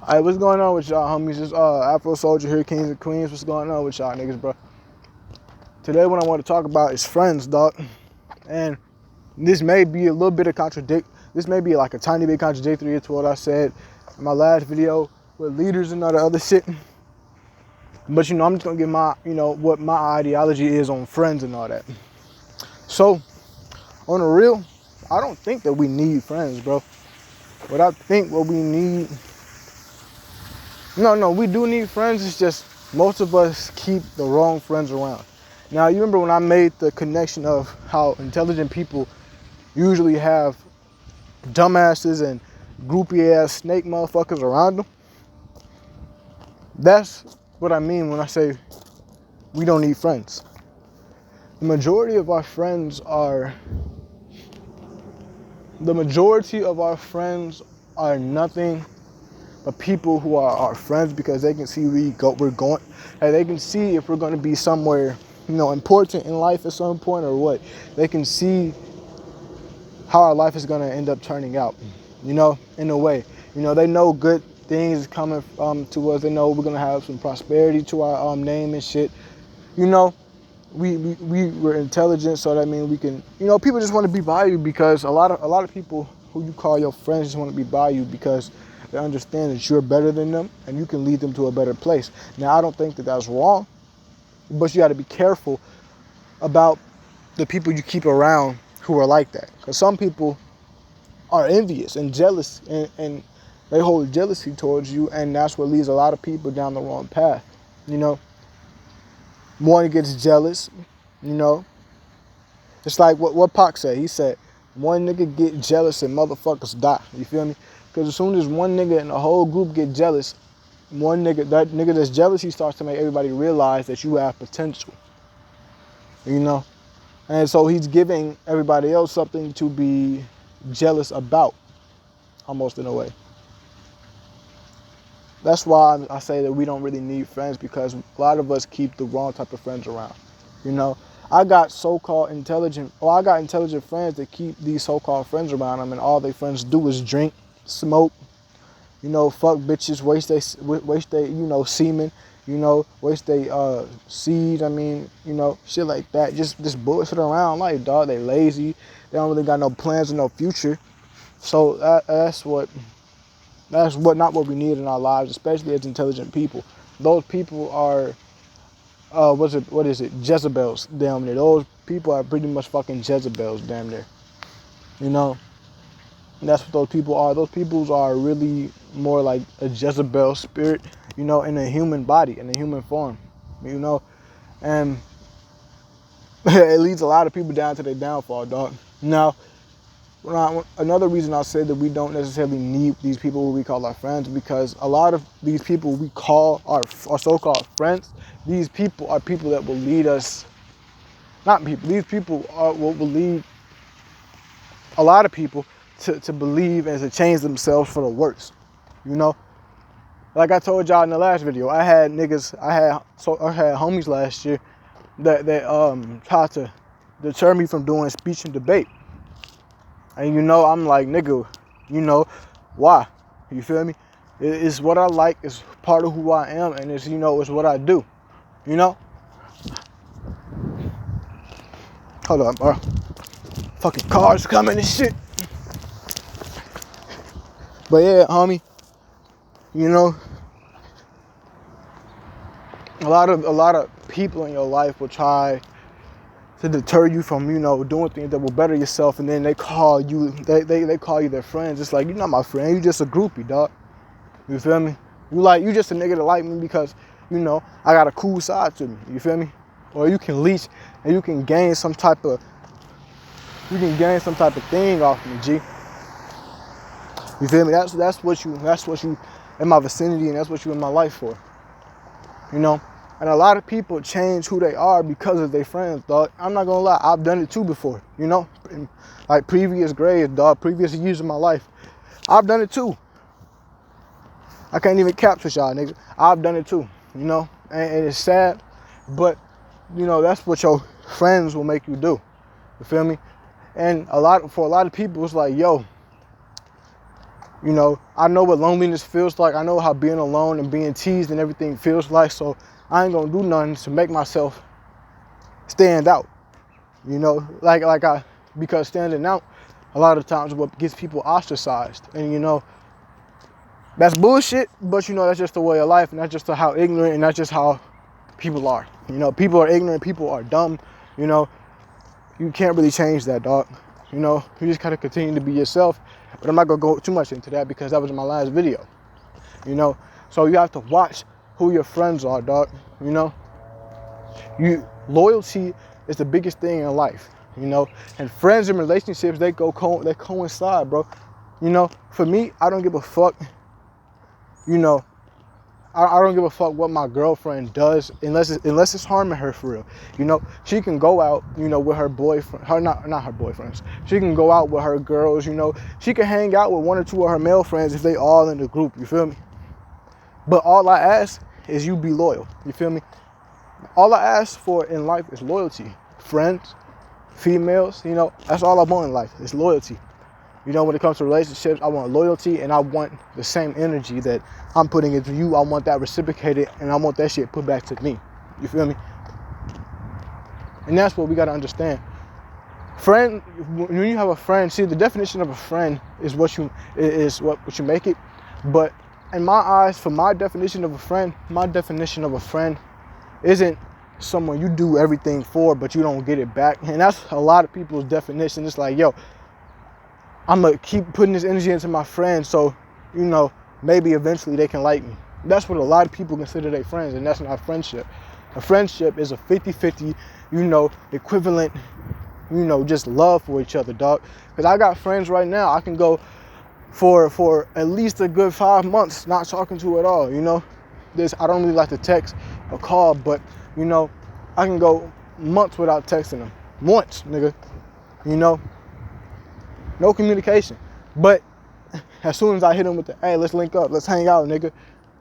Alright, what's going on with y'all, homies? It's Afro Soldier here, Kings and Queens. What's going on with y'all niggas, bro? Today what I want to talk about is friends, dog. And this may be a little bit of this may be like a tiny bit contradictory to what I said in my last video with leaders and all the other shit. But I'm just gonna give my, what my ideology is on friends and all that. So, on the real, I don't think that we need friends, bro. What I think what we need, no, we do need friends. It's just most of us keep the wrong friends around. Now, you remember when I made the connection of how intelligent people usually have dumbasses and groupie ass snake motherfuckers around them? That's what I mean when I say we don't need friends. The majority of our friends are nothing but people who are our friends because they can see we're going, and they can see if we're going to be somewhere, important in life at some point or what. They can see how our life is going to end up turning out, in a way. They know good things coming to us. They know we're going to have some prosperity to our name and shit. We're intelligent, so that means we can, people just want to be by you because a lot of people who you call your friends just want to be by you because they understand that you're better than them and you can lead them to a better place. Now, I don't think that that's wrong, but you got to be careful about the people you keep around who are like that. Because some people are envious and jealous and they hold jealousy towards you, and that's what leads a lot of people down the wrong path. One gets jealous, It's like what Pac said. He said, one nigga get jealous and motherfuckers die. You feel me? Because as soon as one nigga in the whole group get jealous, that nigga that's jealous, he starts to make everybody realize that you have potential. And so he's giving everybody else something to be jealous about, almost in a way. That's why I say that we don't really need friends, because a lot of us keep the wrong type of friends around. I got intelligent friends that keep these so-called friends around them, and all their friends do is drink, smoke, fuck bitches, waste they semen, waste they seed, shit like that. Just bullshit around life, dog. They lazy. They don't really got no plans or no future. So that's not what we need in our lives, especially as intelligent people. Those people are, what is it? Jezebels, damn near. Those people are pretty much fucking Jezebels, damn near. And that's what those people are. Those people are really more like a Jezebel spirit, in a human body, in a human form, and it leads a lot of people down to their downfall, dog. Now, another reason I say that we don't necessarily need these people who we call our friends, because a lot of these people we call our so-called friends, these people are people that will lead us, these people will lead a lot of people to believe and to change themselves for the worse, Like I told y'all in the last video, I had homies last year that tried to deter me from doing speech and debate. And I'm like, nigga, why? You feel me? It's what I like, it's part of who I am, and it's, it's what I do. Hold on, bro. Fucking cars coming and shit. But yeah, homie, a lot of people in your life will try to deter you from, doing things that will better yourself, and then they call you their friends. It's like, you're not my friend, you just a groupie, dog. You feel me? You just a nigga that like me because, I got a cool side to me. You feel me? Or you can leech and you can gain some type of thing off me, G. You feel me? That's what you in my vicinity, and that's what you in my life for. And a lot of people change who they are because of their friends, dog. I'm not gonna lie, I've done it too before, in like previous grades, dog, previous years of my life. I've done it too. I can't even capture y'all, niggas. I've done it too, and it's sad, but that's what your friends will make you do. You feel me? And for a lot of people, it's like, yo, You know, I know what loneliness feels like. I know how being alone and being teased and everything feels like. So I ain't gonna do nothing to make myself stand out. You know, because standing out a lot of times what gets people ostracized. And you know, that's bullshit, but you know, that's just the way of life, and that's just how ignorant, and that's just how people are. You know, people are ignorant, people are dumb. You know, you can't really change that, dog. You know, you just gotta continue to be yourself. But I'm not gonna go too much into that because that was my last video. You know, so you have to watch who your friends are, dog. You know, loyalty is the biggest thing in life. You know, and friends and relationships, they coincide, bro. You know, for me, I don't give a fuck. You know, I don't give a fuck what my girlfriend does unless it's harming her for real. You know, she can go out, you know, with her boyfriend, not her boyfriends. She can go out with her girls, you know. She can hang out with one or two of her male friends if they all in the group, you feel me? But all I ask is you be loyal, you feel me? All I ask for in life is loyalty. Friends, females, you know, that's all I want in life is loyalty. You know, when it comes to relationships, I want loyalty, and I want the same energy that I'm putting into you. I want that reciprocated, and I want that shit put back to me. You feel me? And that's what we gotta understand. Friend, when you have a friend, see, the definition of a friend is what you make it. But in my eyes, for my definition of a friend isn't someone you do everything for, but you don't get it back. And that's a lot of people's definition. It's like, yo, I'm gonna keep putting this energy into my friends so, you know, maybe eventually they can like me. That's what a lot of people consider their friends, and that's not friendship. A friendship is a 50-50, you know, equivalent, you know, just love for each other, dog. Because I got friends right now I can go for at least a good 5 months not talking to at all, you know. I don't really like to text or call, but, you know, I can go months without texting them. Months, nigga, you know. No communication. But as soon as I hit them with the, hey, let's link up, let's hang out, nigga,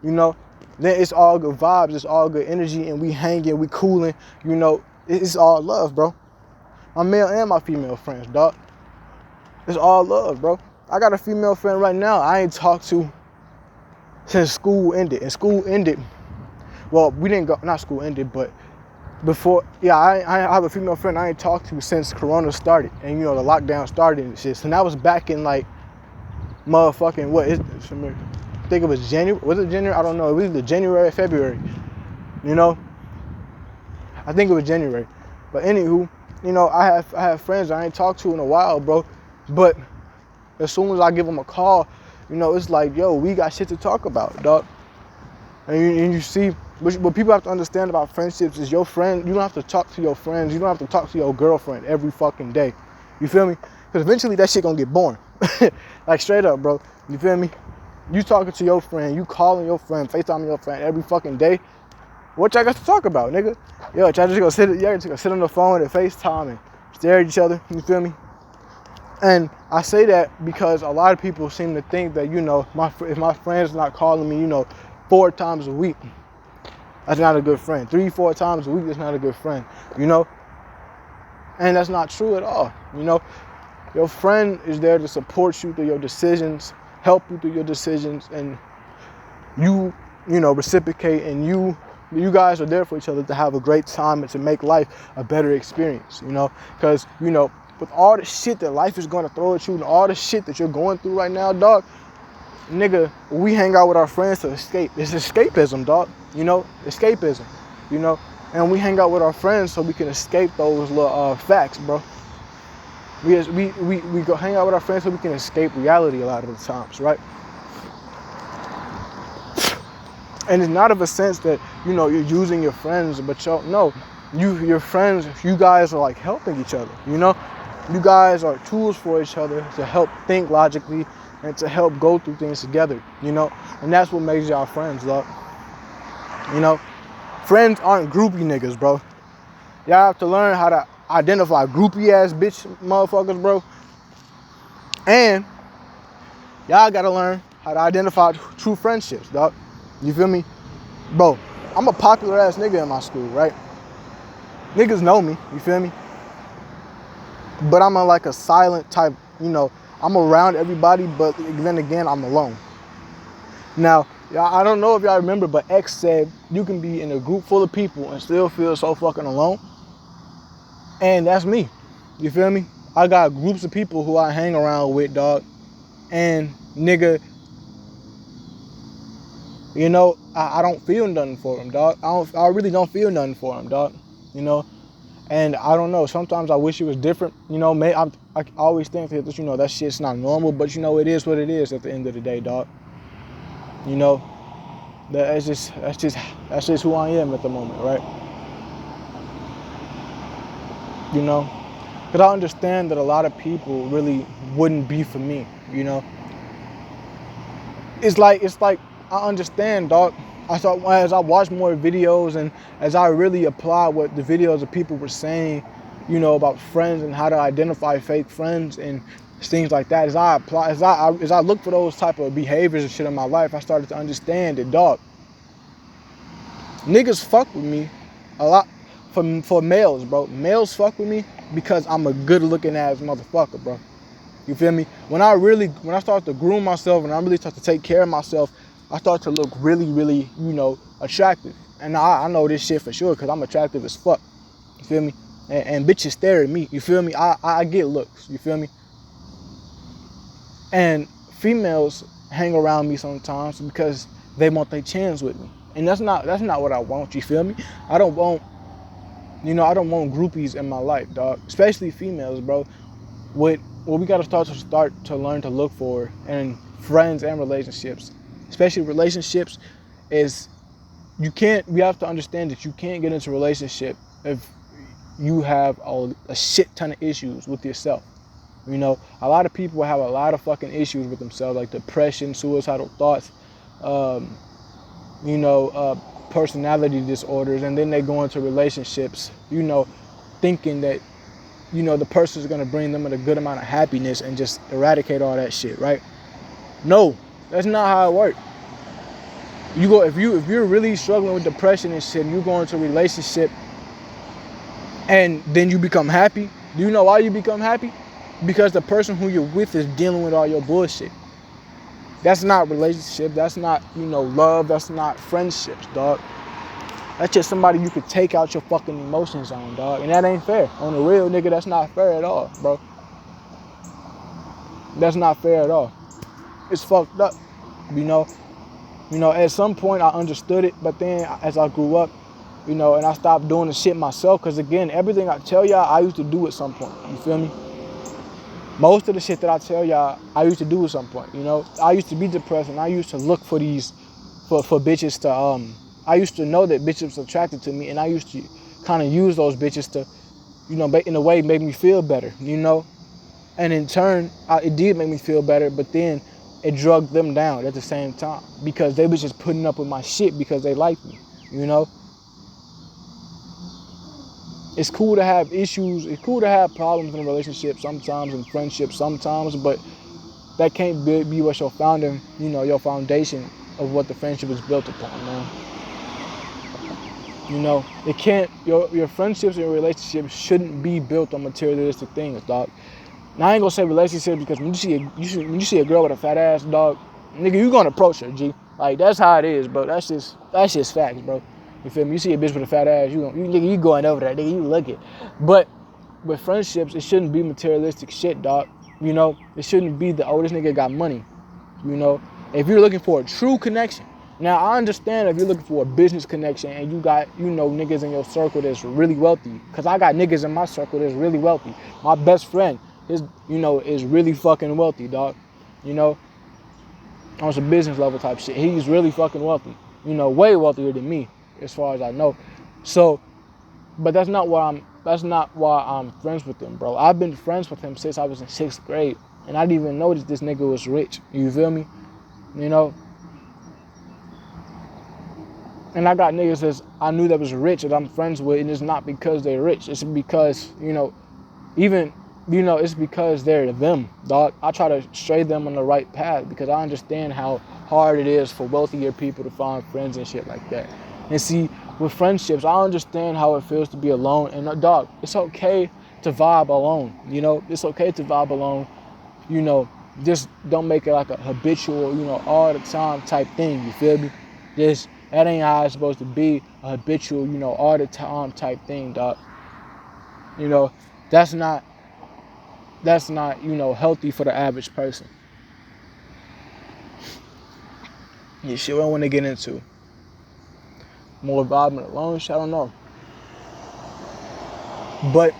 you know, then it's all good vibes, it's all good energy, and we hanging, we cooling, you know, it's all love, bro. My male and my female friends, dog. It's all love, bro. I got a female friend right now I ain't talked to since school ended. And school ended, well, we didn't go, not school ended, but before, yeah, I have a female friend I ain't talked to since Corona started, and you know, the lockdown started and shit. And that was back in like motherfucking I think it was January. Was it January? I don't know. It was either January or February. You know, I think it was January. But anywho, you know, I have friends I ain't talked to in a while, bro. But as soon as I give them a call, you know, it's like, yo, we got shit to talk about, dog. And you see, what people have to understand about friendships is your friend, you don't have to talk to your friends, you don't have to talk to your girlfriend every fucking day. You feel me? Because eventually that shit gonna get boring. Like straight up, bro. You feel me? You talking to your friend, you calling your friend, FaceTiming your friend every fucking day. What y'all got to talk about, nigga? Yo, y'all just gonna sit on the phone and FaceTime and stare at each other. You feel me? And I say that because a lot of people seem to think that, you know, if my friend's not calling me, you know, 4 times a week, that's not a good friend. 3-4 times a week, that's not a good friend, you know? And that's not true at all, you know? Your friend is there to support you through your decisions, help you through your decisions, and you know, reciprocate, and you guys are there for each other to have a great time and to make life a better experience, you know? Because, you know, with all the shit that life is going to throw at you and all the shit that you're going through right now, dog, nigga, we hang out with our friends to escape. It's escapism, dog. You know, escapism. You know, and we hang out with our friends so we can escape those little facts, bro. We go hang out with our friends so we can escape reality a lot of the times, right? And it's not of a sense that, you know, you're using your friends, but your friends, you guys are like helping each other, you know? You guys are tools for each other to help think logically and to help go through things together, you know? And that's what makes y'all friends, dog. You know? Friends aren't groupie niggas, bro. Y'all have to learn how to identify groupie ass bitch motherfuckers, bro. And y'all gotta learn how to identify true friendships, dog. You feel me? Bro, I'm a popular ass nigga in my school, right? Niggas know me, you feel me? But I'm like a silent type, you know, I'm around everybody, but then again, I'm alone. Now, I don't know if y'all remember, but X said you can be in a group full of people and still feel so fucking alone. And that's me. You feel me? I got groups of people who I hang around with, dog. And nigga, you know, I don't feel nothing for them, dog. I really don't feel nothing for them, dog. You know, and I don't know. Sometimes I wish it was different. You know, I always think that, you know, that shit's not normal, but you know, it is what it is at the end of the day, dog. You know, that's just who I am at the moment, right? You know, because I understand that a lot of people really wouldn't be for me. You know, it's like I understand, dog. As I watch more videos and as I really apply what the videos of people were saying, you know, about friends and how to identify fake friends and things like that, as I look for those type of behaviors and shit in my life, I started to understand that, dog, niggas fuck with me a lot for males, bro. Males fuck with me because I'm a good looking ass motherfucker, bro. You feel me? When I start to groom myself and I really start to take care of myself, I start to look really, really, you know, attractive. And I know this shit for sure because I'm attractive as fuck. You feel me? And bitches stare at me. You feel me? I get looks. You feel me? And females hang around me sometimes because they want their chance with me. And that's not what I want. You feel me? I don't want groupies in my life, dog. Especially females, we gotta start to learn to look for in friends and relationships, especially relationships, is we have to understand that you can't get into a relationship if you have a shit ton of issues with yourself. You know, a lot of people have a lot of fucking issues with themselves, like depression, suicidal thoughts, personality disorders, and then they go into relationships, you know, thinking that, you know, the person is going to bring them a good amount of happiness and just eradicate all that shit, right? No, that's not how it works. If you're really struggling with depression and shit, and you go into a relationship and then you become happy. Do you know why you become happy? Because the person who you're with is dealing with all your bullshit. That's not relationship. That's not, you know, love. That's not friendships, dog. That's just somebody you could take out your fucking emotions on, dog. And that ain't fair. On the real, nigga, that's not fair at all, bro. That's not fair at all. It's fucked up, you know. You know, at some point I understood it, but then as I grew up, you know, and I stopped doing the shit myself, because again, everything I tell y'all, I used to do at some point. You feel me? Most of the shit that I tell y'all, I used to do at some point. You know, I used to be depressed, and I used to look for bitches to I used to know that bitches were attracted to me, and I used to kind of use those bitches to, you know, in a way make me feel better. You know, and in turn, it did make me feel better, but then it drugged them down at the same time because they was just putting up with my shit because they liked me. You know. It's cool to have issues. It's cool to have problems in a relationship sometimes, and friendships sometimes, but that can't be what your foundation of what the friendship is built upon, man. You know, it can't. Your friendships and your relationships shouldn't be built on materialistic things, dog. Now I ain't gonna say relationships because when you see a girl with a fat ass, dog, nigga, you gonna approach her, G. Like that's how it is, bro. That's just facts, bro. You feel me? You see a bitch with a fat ass, you going over there, nigga, you look it. But with friendships, it shouldn't be materialistic shit, dog. You know, it shouldn't be the, oh, this nigga got money. You know, if you're looking for a true connection. Now, I understand if you're looking for a business connection and you got, you know, niggas in your circle that's really wealthy. Because I got niggas in my circle that's really wealthy. My best friend, is really fucking wealthy, dog. You know, on some business level type shit. He's really fucking wealthy. You know, way wealthier than me, as far as I know. So, but that's not why I'm friends with him, bro. I've been friends with him since I was in 6th grade. And I didn't even notice this nigga was rich. You feel me? You know? And I got niggas that I knew that was rich that I'm friends with, and it's not because they're rich. It's because, you know, it's because they're them, dog. I try to stray them on the right path because I understand how hard it is for wealthier people to find friends and shit like that. And see, with friendships, I understand how it feels to be alone. And dog, it's okay to vibe alone. You know, it's okay to vibe alone. You know, just don't make it like a habitual, all the time type thing. You feel me? Just that ain't how it's supposed to be, a habitual, all the time type thing, dog. That's not healthy for the average person. Yeah, shit, what I want to get into. More vibing alone shit, I don't know. But,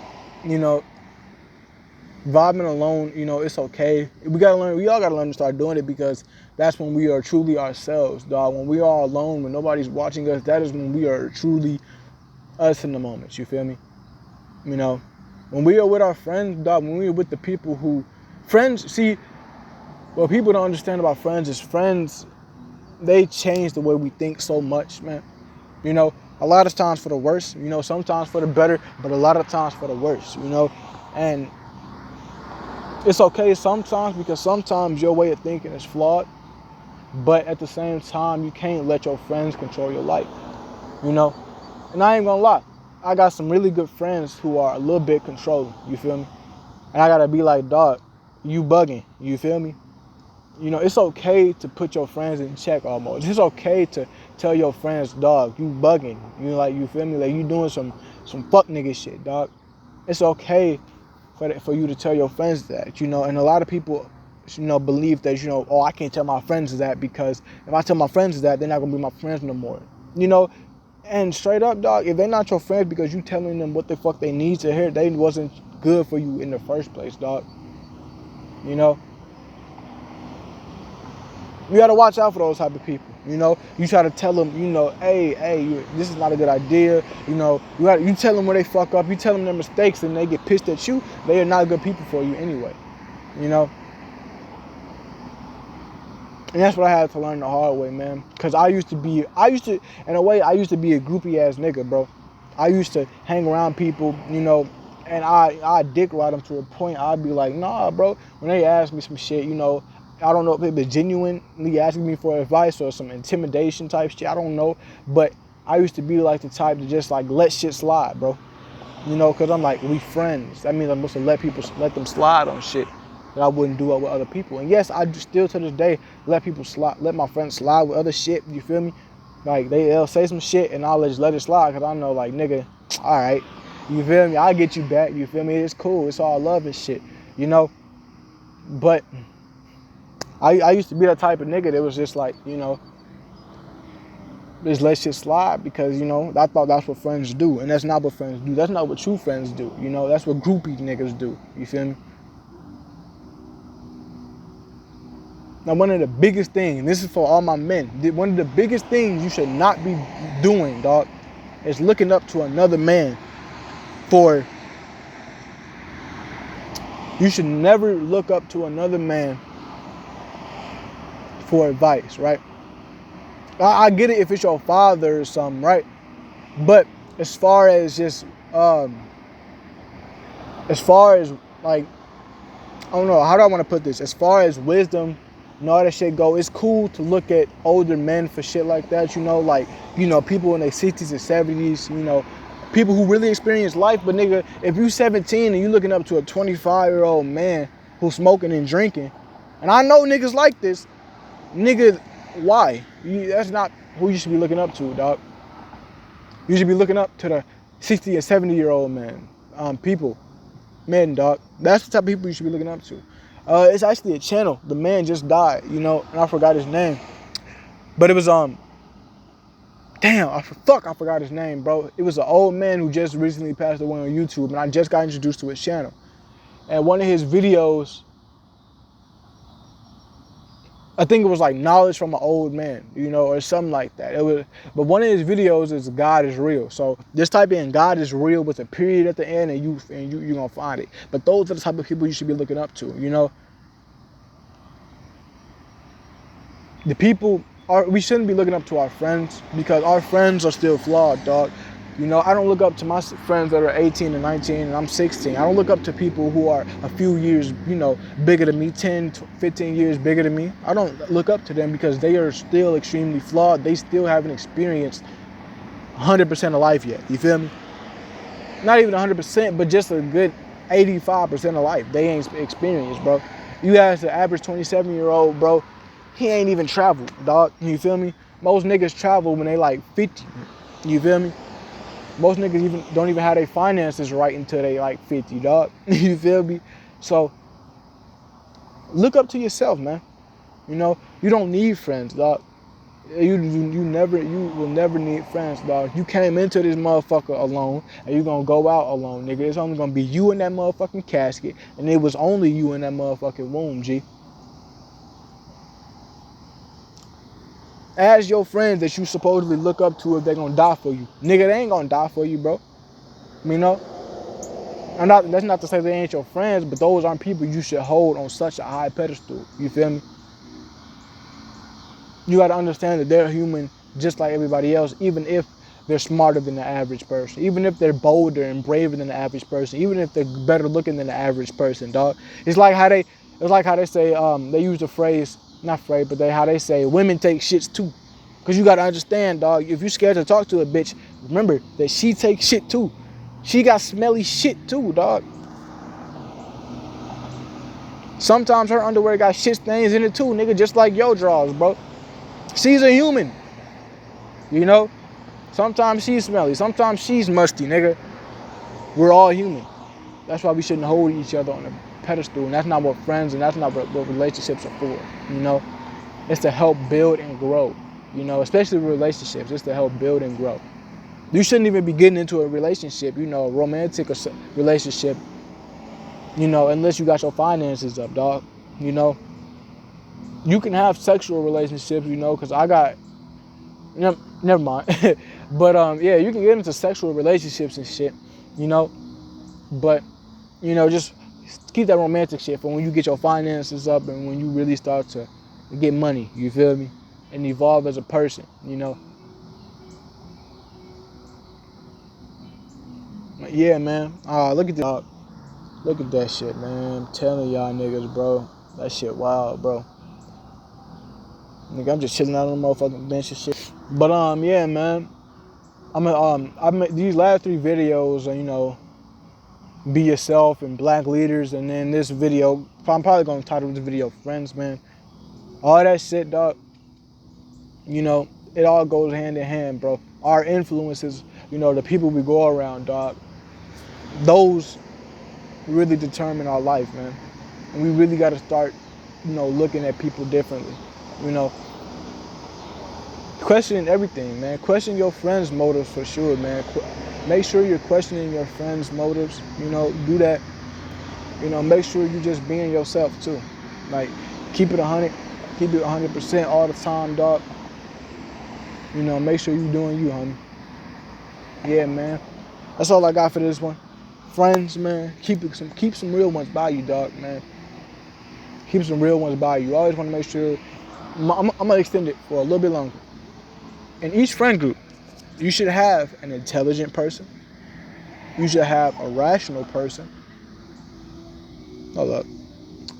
vibing alone, it's okay. We all gotta learn to start doing it, because that's when we are truly ourselves, dog. When we are alone, when nobody's watching us, that is when we are truly us in the moments, you feel me? When we are with our friends, dog, when we are with the people who, friends, see, what people don't understand about friends is friends, they change the way we think so much, man. A lot of times for the worse, sometimes for the better, but a lot of times for the worse, and it's okay sometimes, because sometimes your way of thinking is flawed, but at the same time, you can't let your friends control your life, And I ain't gonna lie, I got some really good friends who are a little bit controlling, you feel me? And I gotta be like, dog, you bugging, you feel me? It's okay to put your friends in check almost. It's okay to tell your friends, dog, you bugging. You feel me? Like, you doing some fuck nigga shit, dog. It's okay for you to tell your friends that, And a lot of people, believe that, oh, I can't tell my friends that, because if I tell my friends that, they're not going to be my friends no more. And straight up, dog, if they're not your friends because you telling them what the fuck they need to hear, they wasn't good for you in the first place, dog. You got to watch out for those type of people. You try to tell them, hey, this is not a good idea. You tell them where they fuck up. You tell them their mistakes, and they get pissed at you. They are not good people for you anyway. And that's what I had to learn the hard way, man. Because in a way, I used to be a groupie ass nigga, bro. I used to hang around people, and I dick ride them to a point. I'd be like, nah, bro. When they ask me some shit, I don't know if it was genuinely asking me for advice or some intimidation type shit. I don't know. But I used to be like the type to just like let shit slide, bro. Because I'm like, we friends. That means I'm supposed to let them slide on shit that I wouldn't do it with other people. And yes, I still to this day let my friends slide with other shit. You feel me? Like, they'll say some shit and I'll just let it slide, because I know, like, nigga, all right. You feel me? I'll get you back. You feel me? It's cool. It's all love and shit. But I used to be that type of nigga that was just like, just let shit slide, because, I thought that's what friends do. And that's not what friends do. That's not what true friends do. That's what groupie niggas do. You feel me? Now, one of the biggest things, and this is for all my men, one of the biggest things you should not be doing, dog, is looking up to another man you should never look up to another man for advice, right? I get it if it's your father or something, right? But as far as just, like, I don't know, how do I want to put this? As far as wisdom and all that shit go, it's cool to look at older men for shit like that, like, people in their 60s and 70s, people who really experience life. But nigga, if you 17 and you looking up to a 25-year-old man who's smoking and drinking, and I know niggas like this, nigga, why? That's not who you should be looking up to, dog. You should be looking up to the 60 and 70-year-old men, dog. That's the type of people you should be looking up to. It's actually a channel. The man just died, and I forgot his name. But it was, I forgot his name, bro. It was an old man who just recently passed away on YouTube, and I just got introduced to his channel. And one of his videos, I think it was like knowledge from an old man, or something like that. But one of his videos is God is real. So just type in God is real with a period at the end, and you're gonna find it. But those are the type of people you should be looking up to. We shouldn't be looking up to our friends, because our friends are still flawed, dog. I don't look up to my friends that are 18 and 19 and I'm 16. I don't look up to people who are a few years, bigger than me, 10, 15 years bigger than me. I don't look up to them, because they are still extremely flawed. They still haven't experienced 100% of life yet. You feel me? Not even 100%, but just a good 85% of life they ain't experienced, bro. You ask the average 27-year-old, bro, he ain't even traveled, dog. You feel me? Most niggas travel when they like 50. You feel me? Most niggas don't even have their finances right until they like 50, dog. You feel me? So look up to yourself, man. You know, you don't need friends, dog. You will never need friends, dog. You came into this motherfucker alone, and you gonna go out alone, nigga. It's only gonna be you in that motherfucking casket, and it was only you in that motherfucking womb, G. Ask your friends that you supposedly look up to if they gonna die for you. Nigga, they ain't gonna die for you, bro. You know? That's not to say they ain't your friends, but those aren't people you should hold on such a high pedestal. You feel me? You gotta understand that they're human just like everybody else, even if they're smarter than the average person, even if they're bolder and braver than the average person, even if they're better looking than the average person, dog. It's like how they say, they use the phrase, not phrase, but how they say women take shits too. Cause you gotta understand, dog, if you're scared to talk to a bitch, remember that she takes shit too. She got smelly shit too, dog. Sometimes her underwear got shit stains in it too, nigga, just like your drawers, bro. She's a human. You know? Sometimes she's smelly. Sometimes she's musty, nigga. We're all human. That's why we shouldn't hold each other on a pedestal. And that's not what friends and that's not what relationships are for. You know? It's to help build and grow. You know? Especially relationships. It's to help build and grow. You shouldn't even be getting into a relationship, you know, a romantic relationship, you know, unless you got your finances up, dog. You know? You can have sexual relationships, you know, because I got... Never mind. But yeah, you can get into sexual relationships and shit, you know. But, you know, just keep that romantic shit for when you get your finances up and when you really start to get money, you feel me? And evolve as a person, you know. But yeah, man. Look at this. Look at that shit, man. I'm telling y'all niggas, bro. That shit wild, bro. Nigga, I'm just chilling out on the motherfucking bench and shit. But yeah, man. I made these last 3 videos, you know, be yourself and black leaders, and then this video, I'm probably gonna title this video "Friends," man. All that shit, dog. You know, it all goes hand in hand, bro. Our influences, you know, the people we go around, dog. Those really determine our life, man. And we really got to start, you know, looking at people differently. You know, questioning everything, man. Question your friends' motives for sure, man. Make sure you're questioning your friends' motives. You know, do that. You know, make sure you're just being yourself too. Like, keep it 100, keep it 100% all the time, dog. You know, make sure you're doing you, homie. Yeah, man. That's all I got for this one. Friends, man. Keep some real ones by you, dog, man. Keep some real ones by you. You always want to make sure. I'm gonna extend it for a little bit longer. In each friend group, you should have an intelligent person. You should have a rational person. Hold up.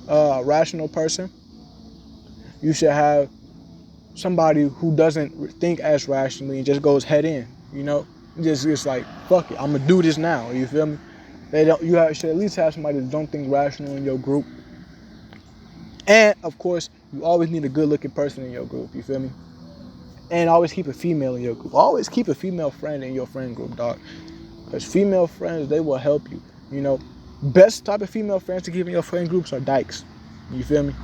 A rational person. You should have somebody who doesn't think as rationally and just goes head in. You know, just like fuck it, I'm gonna do this now. You feel me? You should at least have somebody that don't think rational in your group. And of course, you always need a good-looking person in your group. You feel me? And always keep a female in your group. Always keep a female friend in your friend group, dog. Because female friends, they will help you. You know, best type of female friends to keep in your friend groups are dykes. You feel me?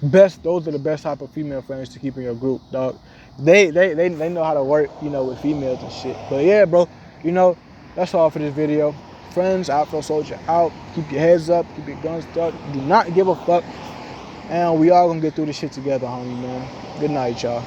Those are the best type of female friends to keep in your group, dog. They know how to work, you know, with females and shit. But yeah, bro, you know, that's all for this video. Friends, Afro Soldier out. Keep your heads up. Keep your guns stuck. Do not give a fuck. And we all gonna get through this shit together, homie, man. Good night, y'all.